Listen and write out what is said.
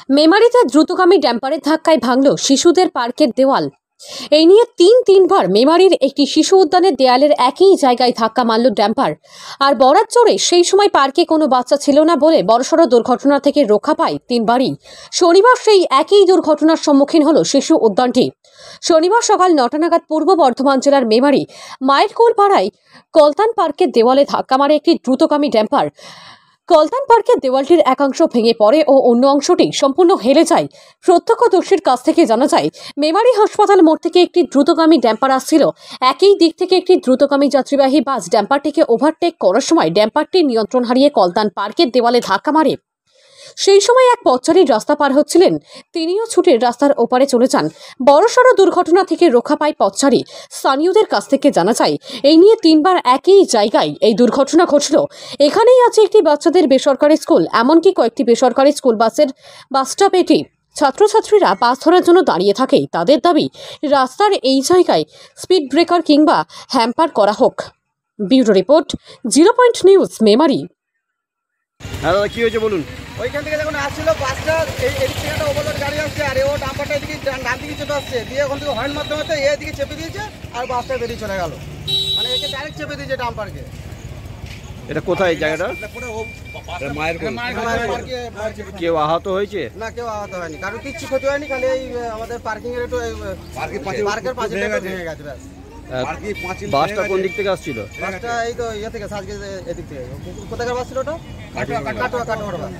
মেমারিতে দ্রুতগামী ড্যাম্পারের ধাক্কায় ভাঙল শিশুদের পার্কের দেওয়াল। এই নিয়ে তিনবার মেমারির একটি শিশু উদ্যানের দেয়ালের একই জায়গায় ধাক্কা মারল ড্যাম্পার। আর বরাত জোরে সেই সময় পার্কে কোনো বাচ্চা ছিল না বলে বড়সড় দুর্ঘটনা থেকে রক্ষা পায় তিনবারই। শনিবার সেই একই দুর্ঘটনার সম্মুখীন হলো শিশু উদ্যানটি। শনিবার সকাল ৯টা নাগাদ পূর্ব বর্ধমান জেলার মেমারি মায়ের কোল পাড়ায় কলতান পার্কের দেওয়ালে ধাক্কা মারে একটি দ্রুতগামী ড্যাম্পার। কলতান পার্কের দেওয়ালটির একাংশ ভেঙে পড়ে ও অন্য অংশটি সম্পূর্ণ হেলে যায়। প্রত্যক্ষদর্শীর কাছ থেকে জানা যায়, মেমারি হাসপাতাল মোড় থেকে একটি দ্রুতগামী ড্যাম্পার আসছিল। একই দিক থেকে একটি দ্রুতগামী যাত্রীবাহী বাস ড্যাম্পারটিকে ওভারটেক করার সময় ড্যাম্পারটি নিয়ন্ত্রণ হারিয়ে কলতান পার্কের দেওয়ালে ধাক্কা মারে। সেই সময় এক পথচারী রাস্তা পার হচ্ছিলেন, তিনিও ছুটে রাস্তার ওপারে চলে যান। বড়সড় দুর্ঘটনা থেকে রক্ষা পায় পথচারী। স্থানীয়দের কাছ থেকে জানা যায়, এই নিয়ে তিনবার একই জায়গায় এই দুর্ঘটনা ঘটল। এখানেই আছে একটি বাচ্চাদের বেসরকারি স্কুল, এমনকি কয়েকটি বেসরকারি স্কুল বাসের বাসস্টপ এটি। ছাত্রছাত্রীরা বাস ধরার জন্য দাঁড়িয়ে থাকে। তাদের দাবি, রাস্তার এই জায়গায় স্পিড ব্রেকার কিংবা হ্যাম্পার করা হোক। Bureau report, 0 point news, Memari. হ্যাঁ দাদা, কি হয়েছে বলুন। ওইখান থেকে যখন আসছিল বাসটা, এদিক থেকে একটা ওভারলোড গাড়ি আসছে, আর ও ডাম্পারটা এদিকে ডান দিকে চেপে আসছে, দিয়ে ওখান থেকে হর্ন মারতে মারতে এদিকে চেপে দিয়েছে, আর বাসটা বেরিয়ে চলে গেল। মানে একে ডাইরেক্ট চেপে দিয়েছে ডাম্পারকে। এটা কোথায় জায়গাটা? কেউ আহত হয়েছে? না, কেউ আহত হয়নি, কারণ কিচ্ছু ক্ষতি হয়নি, খালি এই আমাদের পার্কিং এর একটু পার্কের পাঁচিলটা ভেঙে গেছে ব্যাস। বাসটা কোন দিক থেকে আসছিল? বাসটা এই তো ইয়ে থেকে, সাজকে এদিক থেকে। কোথাকার বাস ছিল ওটা? কাটোয়া বাস।